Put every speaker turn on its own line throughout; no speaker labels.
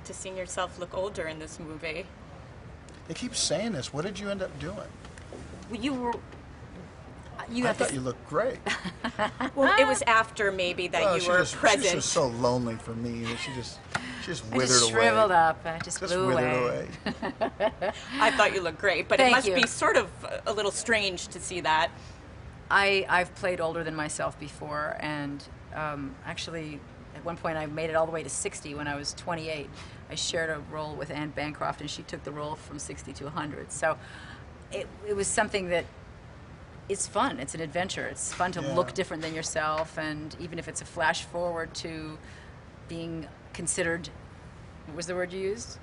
To seeing yourself look older in this movie.
They keep saying this. What did you end up doing?
Well, you were. You
I
have
thought
to.
you looked great.
Well, it was after maybe that you were
She
present.
was so lonely for me. That she just
I
withered
just
away.
shriveled up. I just blew
withered
away.
I thought you looked great, but it
Thank
must
you.
be sort of a little strange to see that.
I've played older than myself before, and actually, at one point I made it all the way to 60 when I was 28. I shared a role with Anne Bancroft, and she took the role from 60 to 100. So it was something that it's fun. It's an adventure. It's fun to look different than yourself, and even if it's a flash forward to being considered, what was the word you used?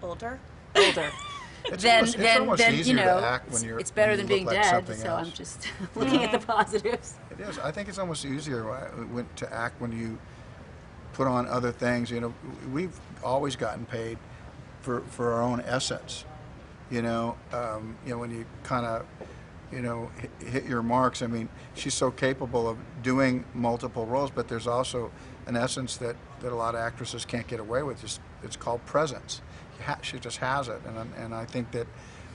Older?
Older.
It's
then
almost
you
easier
know,
to act when you're.
it's better
when
than
you
being
look like
dead.
something
So
else.
I'm just looking at the positives.
It is. I think it's almost easier to act when you put on other things. You know, we've always gotten paid for our own essence. You know, when you kind of, hit your marks. I mean, she's so capable of doing multiple roles, but there's also an essence that a lot of actresses can't get away with. It's called presence. She just has it, and I think that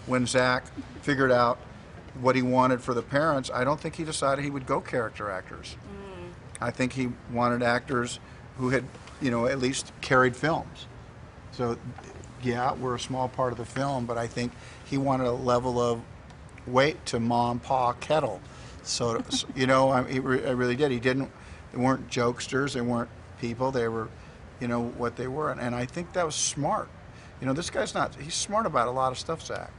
when Zach figured out what he wanted for the parents, I don't think he decided he would go character actors. I think he wanted actors who had, at least carried films. So, yeah, we're a small part of the film, but I think he wanted a level of weight to Mom, Pa, Kettle. So, I really did. They weren't jokesters. They weren't people. They were, what they were. And I think that was smart. This guy's he's smart about a lot of stuff, Zach.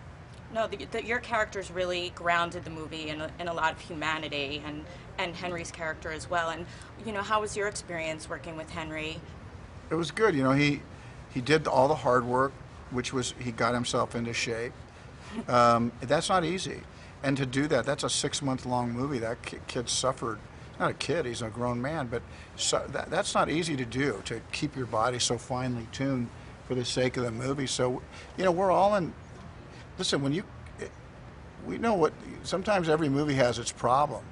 No, your characters really grounded the movie in a lot of humanity, and Henry's character as well. And, how was your experience working with Henry?
It was good. He did all the hard work, which was he got himself into shape. That's not easy. And to do that's a 6-month-long movie. That kid suffered. He's not a kid, he's a grown man, but that's not easy to do, to keep your body so finely tuned for the sake of the movie. So, we're all in. Listen, we know what. Sometimes every movie has its problem.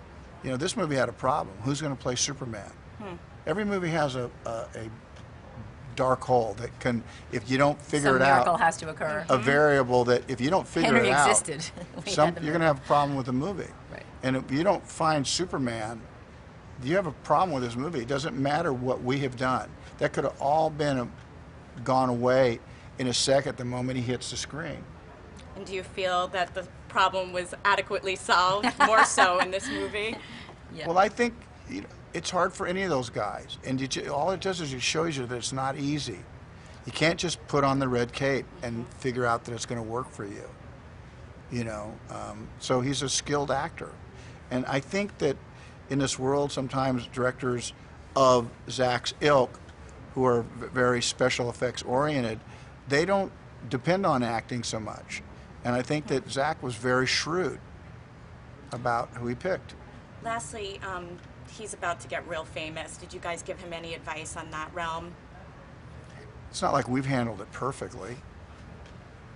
This movie had a problem. Who's going to play Superman? Every movie has a dark hole that can, if you don't figure it out,
some miracle has to occur.
a variable that if you don't figure
Henry
it out,
existed.
you're going to have a problem with the movie.
Right.
And if you don't find Superman, you have a problem with this movie. It doesn't matter what we have done. That could have all been gone away in a second the moment he hits the screen.
And do you feel that the problem was adequately solved, more so in this movie?
Yeah.
Well, I think it's hard for any of those guys. And all it does is it shows you that it's not easy. You can't just put on the red cape and figure out that it's going to work for you. So he's a skilled actor. And I think that in this world, sometimes directors of Zach's ilk, who are very special effects oriented, they don't depend on acting so much. And I think that Zach was very shrewd about who he picked.
Lastly, he's about to get real famous. Did you guys give him any advice on that realm?
It's not like we've handled it perfectly.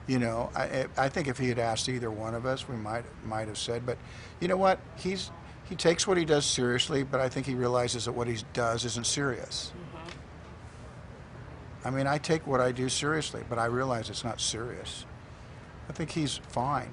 I think if he had asked either one of us, we might have said. But you know what? He takes what he does seriously, but I think he realizes that what he does isn't serious. I mean, I take what I do seriously, but I realize it's not serious. I think he's fine.